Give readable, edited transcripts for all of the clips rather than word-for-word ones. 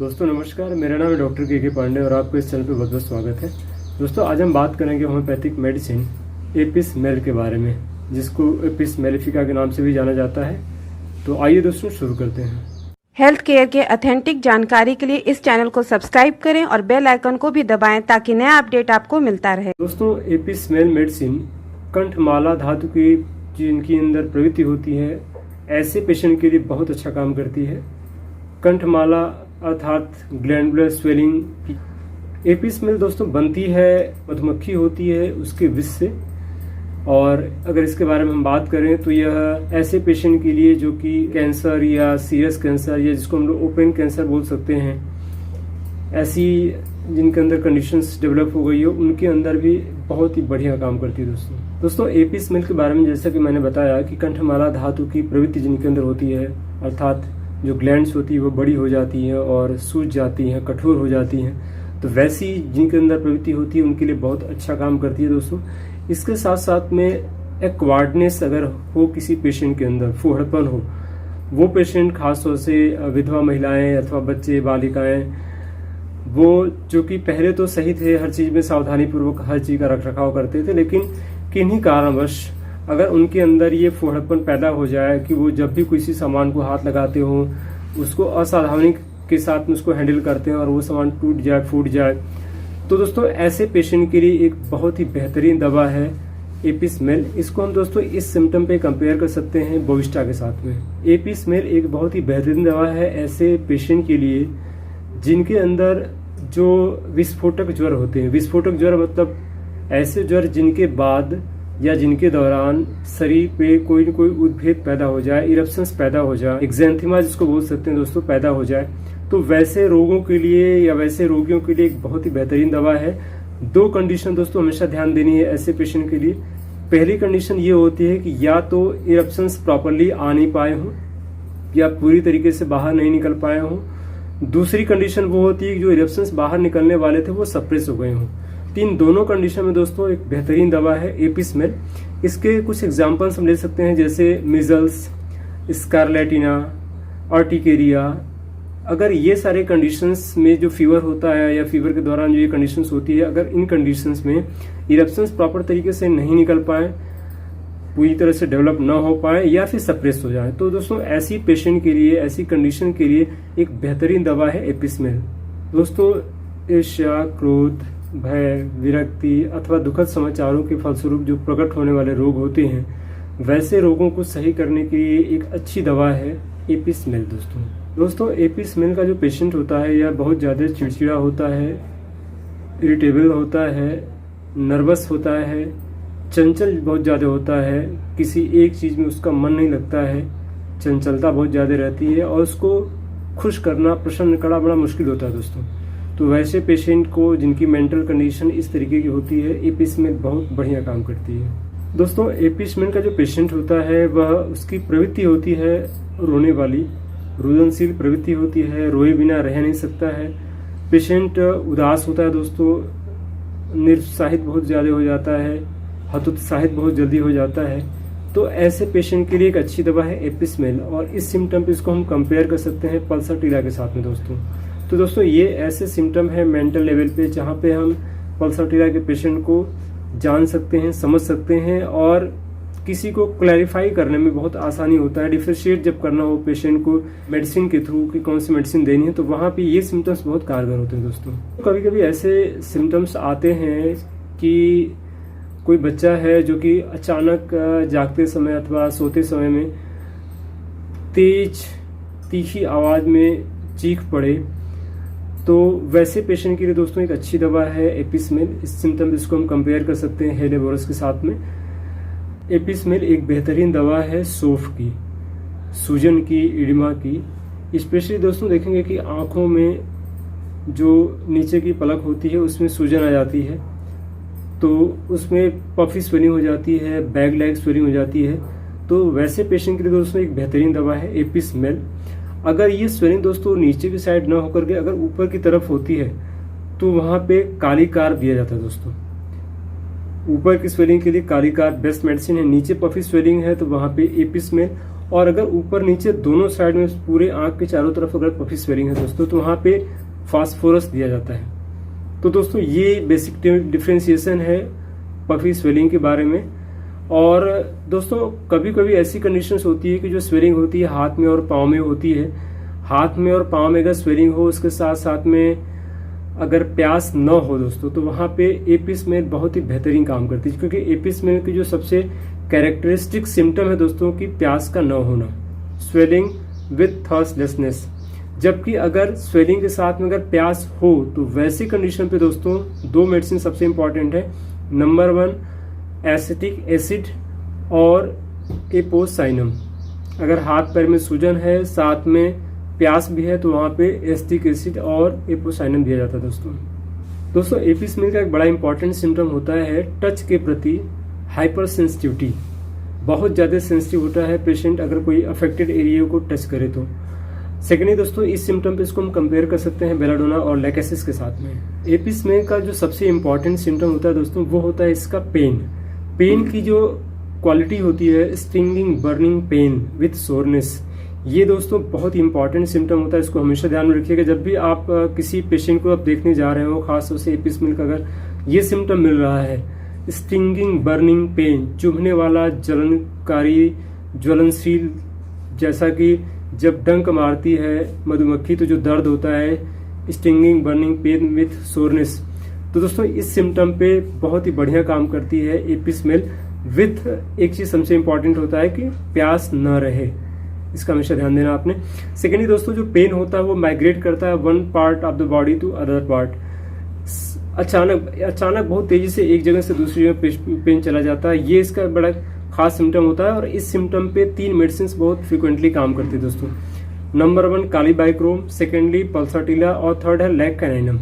दोस्तों नमस्कार, मेरा नाम है डॉक्टर के पांडे और आपको इस चैनल पे बहुत बहुत स्वागत है। दोस्तों आज हम बात करेंगे होम्योपैथिक मेडिसिन एपिस मेल के बारे में, जिसको एपिस मेलिफिका के नाम से भी जाना जाता है। तो आइए दोस्तों शुरू करते हैं। हेल्थ केयर के ऑथेंटिक जानकारी के लिए इस चैनल को सब्सक्राइब करें और बेल आइकन को भी दबाएं ताकि नया अपडेट आपको मिलता रहे। दोस्तों एपिस मेल मेडिसिन कंठमाला धातु की जिनकी अंदर प्रवृत्ति होती है, ऐसे पेशेंट के लिए बहुत अच्छा काम करती है। कंठमाला अर्थात ग्लैंडुलर स्वेलिंग। एपिस मेल दोस्तों बनती है, मधुमक्खी होती है उसके विष से। और अगर इसके बारे में हम बात करें तो यह ऐसे पेशेंट के लिए जो कि कैंसर या सीरियस कैंसर या जिसको हम लोग ओपन कैंसर बोल सकते हैं, ऐसी जिनके अंदर कंडीशंस डेवलप हो गई हो, उनके अंदर भी बहुत ही बढ़िया काम करती है। दोस्तों एपिस मेल के बारे में जैसा कि मैंने बताया कि कंठमाला धातु की प्रवृत्ति जिनके अंदर होती है, अर्थात जो ग्लैंड्स होती है वो बड़ी हो जाती हैं और सूज जाती हैं, कठोर हो जाती हैं, तो वैसी जिनके अंदर प्रवृत्ति होती है उनके लिए बहुत अच्छा काम करती है। दोस्तों इसके साथ साथ में एक्वार्डनेस अगर हो किसी पेशेंट के अंदर, फूहड़पन हो, वो पेशेंट खासतौर से विधवा महिलाएं अथवा बच्चे बालिकाएं, वो जो कि पहले तो सही थे, हर चीज में सावधानी पूर्वक हर चीज का रख रखाव करते थे, लेकिन किन्हीं कारणवश अगर उनके अंदर ये फूहड़पन पैदा हो जाए कि वो जब भी किसी सामान को हाथ लगाते हो उसको असावधानी के साथ में उसको हैंडल करते हैं और वो सामान टूट जाए, फूट जाए, तो दोस्तों ऐसे पेशेंट के लिए एक बहुत ही बेहतरीन दवा है एपिस मेल। इसको हम दोस्तों इस सिम्टम पे कंपेयर कर सकते हैं बोविस्टा के साथ में। एपिस मेल एक बहुत ही बेहतरीन दवा है ऐसे पेशेंट के लिए जिनके अंदर जो विस्फोटक ज्वर होते हैं। विस्फोटक ज्वर मतलब ऐसे ज्वर जिनके बाद या जिनके दौरान शरीर पे कोई न कोई उद्भेद पैदा हो जाए, इरप्शंस पैदा हो जाए, एक्जेंथिमा जिसको बोल सकते हैं दोस्तों, पैदा हो जाए, तो वैसे रोगों के लिए या वैसे रोगियों के लिए एक बहुत ही बेहतरीन दवा है। दो कंडीशन दोस्तों हमेशा ध्यान देनी है ऐसे पेशेंट के लिए। पहली कंडीशन ये होती है कि या तो इरप्शंस प्रॉपरली आ नहीं पाए हों या पूरी तरीके से बाहर नहीं निकल पाए हों। दूसरी कंडीशन वो होती है कि जो इरप्शंस बाहर निकलने वाले थे वो सप्रेस हो गए हों। तीन दोनों कंडीशन में दोस्तों एक बेहतरीन दवा है एपिस मेल। इसके कुछ एग्जांपल्स हम ले सकते हैं, जैसे मिजल्स, स्कारलेटिना, अर्टिकेरिया। अगर ये सारे कंडीशंस में जो फीवर होता है या फीवर के दौरान जो ये कंडीशंस होती है, अगर इन कंडीशंस में इरप्शंस प्रॉपर तरीके से नहीं निकल पाए, पूरी तरह से डेवलप ना हो पाए या फिर सप्रेस हो जाए, तो दोस्तों ऐसी पेशेंट के लिए, ऐसी कंडीशन के लिए एक बेहतरीन दवा है एपिस मेल। दोस्तों ईर्ष्या, क्रोध, भय, विरक्ति अथवा दुखद समाचारों के फलस्वरूप जो प्रकट होने वाले रोग होते हैं, वैसे रोगों को सही करने के लिए एक अच्छी दवा है एपिस मेल। दोस्तों एपिस मेल का जो पेशेंट होता है यह बहुत ज़्यादा चिड़चिड़ा होता है, इरिटेबल होता है, नर्वस होता है, चंचल बहुत ज़्यादा होता है, किसी एक चीज़ में उसका मन नहीं लगता है, चंचलता बहुत ज़्यादा रहती है और उसको खुश करना, प्रसन्न करना बड़ा मुश्किल होता है दोस्तों। तो वैसे पेशेंट को जिनकी मेंटल कंडीशन इस तरीके की होती है, एपिस मेल बहुत बढ़िया काम करती है। दोस्तों एपिस मेल का जो पेशेंट होता है वह, उसकी प्रवृत्ति होती है रोने वाली, रुदनशील प्रवृत्ति होती है, रोए बिना रह नहीं सकता है। पेशेंट उदास होता है दोस्तों, निरुत्साहित बहुत ज़्यादा हो जाता है, हतोत्साहित बहुत जल्दी हो जाता है। तो ऐसे पेशेंट के लिए एक अच्छी दवा है एपिस मेल और इस सिम्टम पे इसको हम कंपेयर कर सकते हैं पल्साटीरा के साथ में दोस्तों। तो दोस्तों ये ऐसे सिम्टम है मेंटल लेवल पे जहाँ पे हम पल्साटीरा के पेशेंट को जान सकते हैं, समझ सकते हैं और किसी को क्लैरिफाई करने में बहुत आसानी होता है। डिफरेंशिएट जब करना हो पेशेंट को मेडिसिन के थ्रू कि कौन सी मेडिसिन देनी है, तो वहाँ पे ये सिम्टम्स बहुत कारगर होते हैं दोस्तों। कभी कभी ऐसे सिम्टम्स आते हैं कि कोई बच्चा है जो कि अचानक जागते समय अथवा सोते समय में तेज तीखी आवाज़ में चीख पड़े, तो वैसे पेशेंट के लिए दोस्तों एक अच्छी दवा है एपिस मेल। इस सिम्टम इसको हम कंपेयर कर सकते हैं हेलेबोरस के साथ में। एपिस मेल एक बेहतरीन दवा है सोफ की, सूजन की, इडिमा की। स्पेशली दोस्तों देखेंगे कि आंखों में जो नीचे की पलक होती है उसमें सूजन आ जाती है, तो उसमें पफी स्वेलिंग हो जाती है, बैग लाइक स्वेलिंग हो जाती है, तो वैसे पेशेंट के लिए दोस्तों एक बेहतरीन दवा है एपिस मेल। अगर ये स्वेलिंग दोस्तों नीचे की साइड ना होकर के अगर ऊपर की तरफ होती है तो वहाँ पे काली कार दिया जाता है दोस्तों। ऊपर की स्वेलिंग के लिए काली कार बेस्ट मेडिसिन है, नीचे पफी स्वेलिंग है तो वहाँ पे एपिस मेल और अगर ऊपर नीचे दोनों साइड में पूरे आंख के चारों तरफ अगर पफी स्वेलिंग है दोस्तों तो वहाँ पे फास्फोरस दिया जाता है। तो दोस्तों ये बेसिक डिफ्रेंशिएशन है पफी स्वेलिंग के बारे में। और दोस्तों कभी कभी ऐसी कंडीशंस होती है कि जो स्वेलिंग होती है हाथ में और पाँव में होती है। हाथ में और पाँव में अगर स्वेलिंग हो, उसके साथ साथ में अगर प्यास न हो दोस्तों, तो वहाँ पे एपिस्मेल बहुत ही बेहतरीन काम करती है, क्योंकि एपिस्मेल की जो सबसे कैरेक्टरिस्टिक सिम्टम है दोस्तों की प्यास का न होना, स्वेलिंग विथ थर्स्टलेसनेस। जबकि अगर स्वेलिंग के साथ में अगर प्यास हो तो वैसी कंडीशन पे दोस्तों दो मेडिसिन सबसे इंपॉर्टेंट है। नंबर 1 एसिटिक एसिड और एपोसाइनम। अगर हाथ पैर में सूजन है, साथ में प्यास भी है, तो वहाँ पे एसिटिक एसिड और एपोसाइनम दिया जाता है दोस्तों एपिस्मेल का एक बड़ा इंपॉर्टेंट सिम्टम होता है टच के प्रति हाइपर सेंसिटिविटी। बहुत ज़्यादा सेंसिटिव होता है पेशेंट अगर कोई अफेक्टेड एरिया को टच करे तो। सेकेंडली दोस्तों इस सिम्टम पे इसको हम कंपेयर कर सकते हैं बेलाडोना और लैकेसिस के साथ में। एपिस्मेल का जो सबसे इंपॉर्टेंट सिम्टम होता है दोस्तों वो होता है इसका पेन की जो क्वालिटी होती है, stinging burning pain with soreness. ये दोस्तों बहुत ही इंपॉर्टेंट सिम्टम होता है, इसको हमेशा ध्यान में रखिएगा। जब भी आप किसी पेशेंट को आप देखने जा रहे हो, खासतौर से एपिस्मेल का अगर ये सिम्टम मिल रहा है, स्टिंगिंग बर्निंग पेन, चुभने वाला जलनकारी ज्वलनशील, जैसा कि जब डंक मारती है मधुमक्खी तो जो दर्द होता है, stinging burning pain with soreness. तो दोस्तों इस सिम्टम पे बहुत ही बढ़िया काम करती है एपिस्मेल विथ एक चीज सबसे इंपॉर्टेंट होता है कि प्यास न रहे, इसका हमेशा ध्यान देना आपने। सेकेंडली दोस्तों जो पेन होता है वो माइग्रेट करता है one part of the body to other part. अचानक बहुत तेजी से एक जगह से दूसरी जगह पेन चला जाता है, ये इसका बड़ा खास सिम्टम होता है। और इस सिम्टम पे 3 मेडिसिन बहुत फ्रिक्वेंटली काम करती है दोस्तों। नंबर 1 कालीबाइक्रोम, सेकेंडली पल्साटिला और थर्ड है लैक्कानाइनम।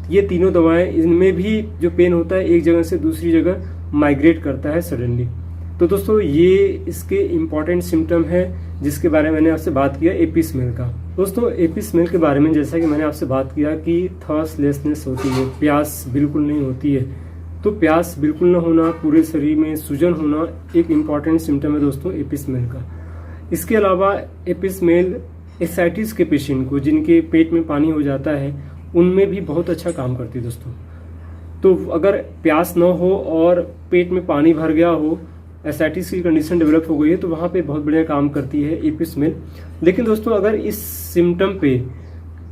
ये तीनों दवाएं, इनमें भी जो पेन होता है एक जगह से दूसरी जगह माइग्रेट करता है सडनली। तो दोस्तों ये इसके इम्पॉर्टेंट सिम्टम है जिसके बारे में मैंने आपसे बात किया एपिस्मेल का। दोस्तों एपिस्मेल के बारे में जैसा कि मैंने आपसे बात किया कि थर्स्टलेसनेस होती है, प्यास बिल्कुल नहीं होती है। तो प्यास बिल्कुल न होना, पूरे शरीर में सूजन होना एक इम्पॉर्टेंट सिम्टम है दोस्तों एपिस्मेल का। इसके अलावा एपिस्मेल एसाइटिस के पेशेंट को, जिनके पेट में पानी हो जाता है, उनमें भी बहुत अच्छा काम करती है दोस्तों। तो अगर प्यास न हो और पेट में पानी भर गया हो, एसाइटिस की कंडीशन डेवलप हो गई है, तो वहाँ पे बहुत बढ़िया काम करती है एपिस्मेल। लेकिन दोस्तों अगर इस सिम्टम पे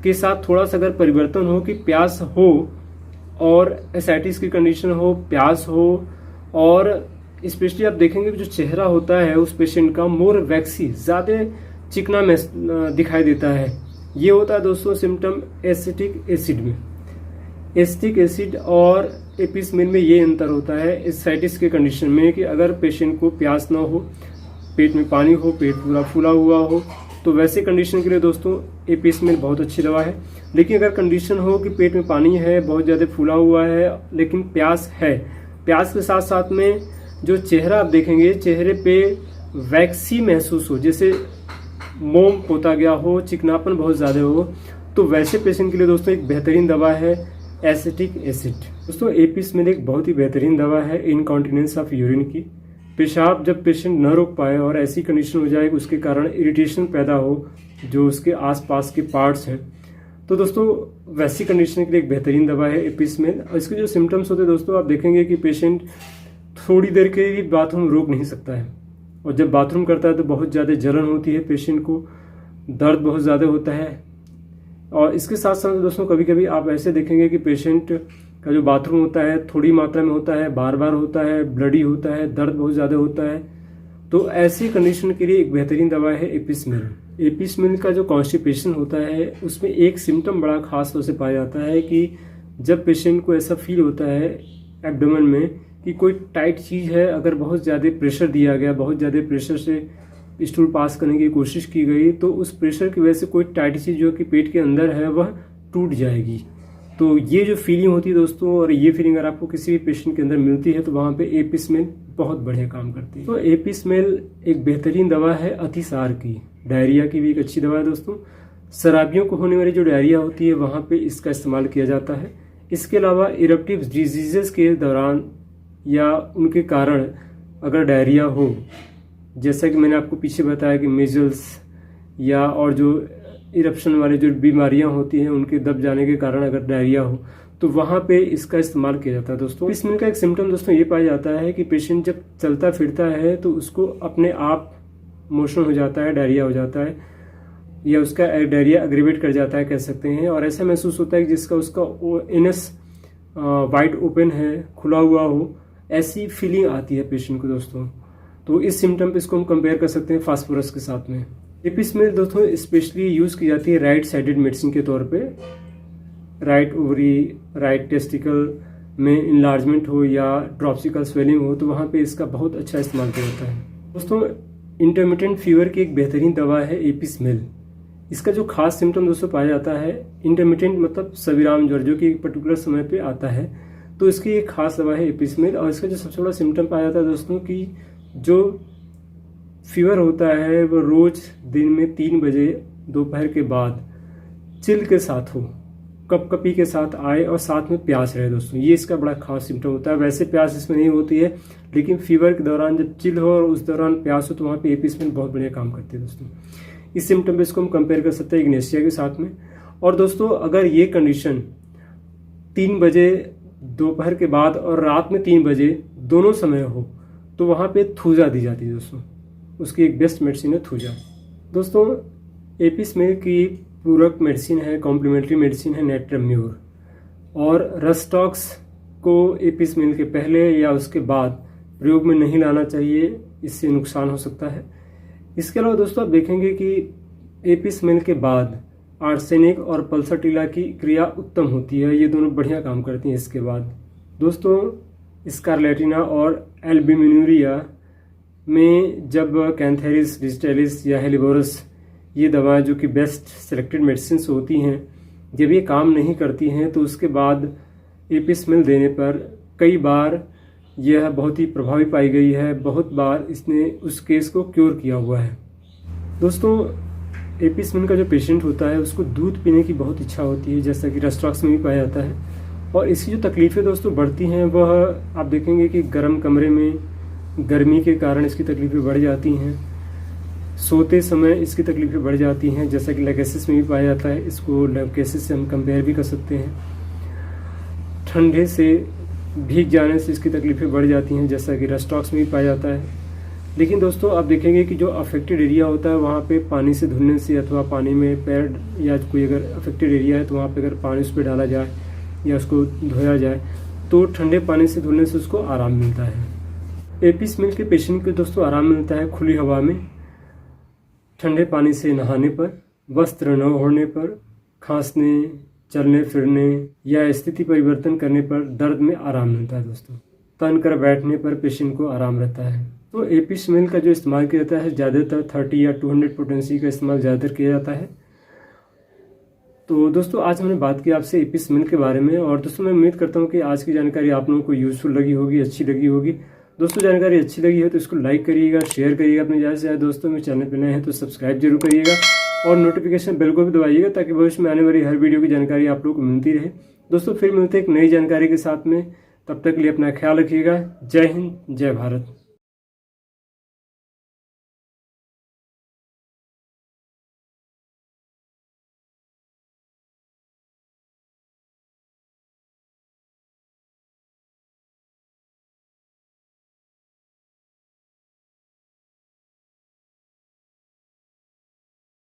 के साथ थोड़ा सा अगर परिवर्तन हो कि प्यास हो और एसाइटिस की कंडीशन हो, प्यास हो, और स्पेशली आप देखेंगे कि जो चेहरा होता है उस पेशेंट का मोर वैक्सी, ज़्यादा चिकना में दिखाई देता है, ये होता है दोस्तों सिम्टम एसिटिक एसिड में। एसिटिक एसिड और एपिस्मेल में ये अंतर होता है एसाइटिस के कंडीशन में कि अगर पेशेंट को प्यास ना हो, पेट में पानी हो, पेट पूरा फूला हुआ हो, तो वैसे कंडीशन के लिए दोस्तों एपिस्मेल बहुत अच्छी दवा है। लेकिन अगर कंडीशन हो कि पेट में पानी है, बहुत ज़्यादा फूला हुआ है, लेकिन प्यास है, प्यास के साथ साथ में जो चेहरा आप देखेंगे, चेहरे पे वैक्सी महसूस हो, जैसे मोम पोता गया हो, चिकनापन बहुत ज़्यादा हो, तो वैसे पेशेंट के लिए दोस्तों एक बेहतरीन दवा है एसिटिक एसिड। दोस्तों एपिस्मेल एक बहुत ही बेहतरीन दवा है इनकॉन्टिनेंस ऑफ यूरिन की। पेशाब जब पेशेंट न रोक पाए और ऐसी कंडीशन हो जाए कि उसके कारण इरिटेशन पैदा हो जो उसके आसपास के पार्ट्स हैं, तो दोस्तों वैसी कंडीशन के लिए एक बेहतरीन दवा है एपिस्मेल। और इसके जो सिम्टम्स होते हैं दोस्तों, आप देखेंगे कि पेशेंट थोड़ी देर के लिए बाथरूम रोक नहीं सकता है, और जब बाथरूम करता है तो बहुत ज़्यादा जलन होती है, पेशेंट को दर्द बहुत ज़्यादा होता है। और इसके साथ साथ दोस्तों कभी कभी आप ऐसे देखेंगे कि पेशेंट का जो बाथरूम होता है थोड़ी मात्रा में होता है, बार बार होता है, ब्लडी होता है, दर्द बहुत ज़्यादा होता है। तो ऐसी कंडीशन के लिए एक बेहतरीन दवा है एपिस्मेल। एपिस्मेल का जो कॉन्स्टिपेशन होता है उसमें एक सिम्टम बड़ा खास तौर से पाया जाता है कि जब पेशेंट को ऐसा फील होता है एब्डोमेन में कि कोई टाइट चीज़ है, अगर बहुत ज़्यादा प्रेशर दिया गया, बहुत ज़्यादा प्रेशर से स्टूल पास करने की कोशिश की गई, तो उस प्रेशर की वजह से कोई टाइट चीज़ जो कि पेट के अंदर है वह टूट जाएगी। तो ये जो फीलिंग होती है दोस्तों, और ये फीलिंग अगर आपको किसी भी पेशेंट के अंदर मिलती है तो वहाँ पे एपिस्मेल बहुत बढ़िया काम करती है। तो एपिस्मेल एक बेहतरीन दवा है अतिसार की, डायरिया की भी एक अच्छी दवा है दोस्तों। शराबियों को होने वाली जो डायरिया होती है वहाँ पे इसका इस्तेमाल किया जाता है। इसके अलावा इरप्टिव डिजीजेस के दौरान या उनके कारण अगर डायरिया हो जैसा कि मैंने आपको पीछे बताया कि मेजल्स या और जो इरप्शन वाली जो बीमारियां होती हैं उनके दब जाने के कारण अगर डायरिया हो तो वहाँ पे इसका इस्तेमाल किया जाता है दोस्तों। एपिस मिल का एक सिम्टम दोस्तों ये पाया जाता है कि पेशेंट जब चलता फिरता है तो उसको अपने आप मोशन हो जाता है, डायरिया हो जाता है या उसका डायरिया अग्रीवेट कर जाता है कह सकते हैं, और ऐसा महसूस होता है कि जिसका उसका एनस वाइड ओपन है, खुला हुआ हो, ऐसी फीलिंग आती है पेशेंट को दोस्तों। तो इस सिम्टम पे इसको हम कंपेयर कर सकते हैं फास्फोरस के साथ में। एपिस मिल दोस्तों स्पेशली यूज़ की जाती है राइट साइडेड मेडिसिन के तौर पे। राइट ओवरी, राइट टेस्टिकल में इनलार्जमेंट हो या ड्रॉप्सिकल स्वेलिंग हो तो वहाँ पे इसका बहुत अच्छा इस्तेमाल किया जाता है दोस्तों। इंटरमिटेंट फीवर की एक बेहतरीन दवा है एपिस मिल। इसका जो खास सिम्टम दोस्तों पाया जाता है, इंटरमिटेंट मतलब सविराम ज्वर जो कि एक पर्टिकुलर समय पे आता है, तो इसकी एक खास दवा है एपिस मिल। और इसका जो सबसे बड़ा सिम्टम पाया जाता है दोस्तों कि जो फीवर होता है वो रोज दिन में 3 बजे दोपहर के बाद चिल के साथ हो, कपकपी के साथ आए और साथ में प्यास रहे दोस्तों, ये इसका बड़ा खास सिम्टम होता है। वैसे प्यास इसमें नहीं होती है, लेकिन फीवर के दौरान जब चिल हो और उस दौरान प्यास हो तो वहाँ पे एपिस मिल बहुत बढ़िया काम करती है दोस्तों। इस सिम्टम पे इसको हम कंपेयर कर सकते हैं इग्नेशिया के साथ में। और दोस्तों अगर ये कंडीशन 3 बजे दोपहर के बाद और रात में 3 बजे दोनों समय हो तो वहाँ पे थूजा दी जाती है दोस्तों। उसकी एक बेस्ट मेडिसिन है थूजा। दोस्तों एपिस मिल की पूरक मेडिसिन है, कॉम्प्लीमेंट्री मेडिसिन है नेट्रम्यूर, और रस्टॉक्स को एपिस मिल के पहले या उसके बाद प्रयोग में नहीं लाना चाहिए, इससे नुकसान हो सकता है। इसके अलावा दोस्तों आप देखेंगे कि एपिस मिल के बाद आर्सेनिक और पल्साटिला की क्रिया उत्तम होती है, ये दोनों बढ़िया काम करती हैं। इसके बाद दोस्तों स्कारलेटिना और एल्ब्यूमिनुरिया में जब कैंथेरिस डिजिटलिस या हेलिबोरस ये दवाएं जो कि बेस्ट सेलेक्टेड मेडिसिन होती हैं, जब ये काम नहीं करती हैं तो उसके बाद एपिस मिल देने पर कई बार यह बहुत ही प्रभावी पाई गई है। बहुत बार इसने उस केस को क्योर किया हुआ है। दोस्तों एपिस मिल का जो पेशेंट होता है उसको दूध पीने की बहुत इच्छा होती है, जैसा कि रस्टॉक्स में भी पाया जाता है। और इसकी जो तकलीफ़ें दोस्तों बढ़ती हैं वह आप देखेंगे कि गर्म कमरे में गर्मी के कारण इसकी तकलीफ़ें बढ़ जाती हैं, सोते समय इसकी तकलीफ़ें बढ़ जाती हैं, जैसा कि लैकेसिस में भी पाया जाता है। इसको लैकेसिस से हम कंपेयर भी कर सकते हैं। ठंडे से भीग जाने से इसकी तकलीफ़ें बढ़ जाती हैं, जैसा कि रस्टॉक्स में भी पाया जाता है। लेकिन दोस्तों आप देखेंगे कि जो अफेक्टेड एरिया होता है वहाँ पे पानी से धुलने से अथवा पानी में पैर या कोई अगर अफेक्टेड एरिया है तो वहाँ पे अगर पानी उस पर डाला जाए या उसको धोया जाए तो ठंडे पानी से धुलने से उसको आराम मिलता है। एपिस मिल के पेशेंट को दोस्तों आराम मिलता है खुली हवा में, ठंडे पानी से नहाने पर, वस्त्र न ओढ़ने पर, खांसने, चलने फिरने या स्थिति परिवर्तन करने पर दर्द में आराम मिलता है दोस्तों। तन कर बैठने पर पेशेंट को आराम रहता है। तो एपिस मिल का जो इस्तेमाल किया जाता है ज़्यादातर 30 या 200 पोटेंसी का इस्तेमाल ज़्यादातर किया जाता है। तो दोस्तों आज हमने बात की आपसे एपिस मिल के बारे में, और दोस्तों मैं उम्मीद करता हूँ कि आज की जानकारी आप लोगों को यूजफुल लगी होगी, अच्छी लगी होगी। दोस्तों जानकारी अच्छी लगी है तो इसको लाइक करिएगा, शेयर करिएगा अपने ज़्यादा से ज़्यादा दोस्तों में। चैनल पर नए हैं तो सब्सक्राइब जरूर करिएगा और नोटिफिकेशन बेल को भी दबाइएगा ताकि भविष्य में आने वाली हर वीडियो की जानकारी आप लोगों को मिलती रहे। दोस्तों फिर मिलते हैं एक नई जानकारी के साथ में, तब तक के लिए अपना ख्याल रखिएगा। जय हिंद, जय भारत।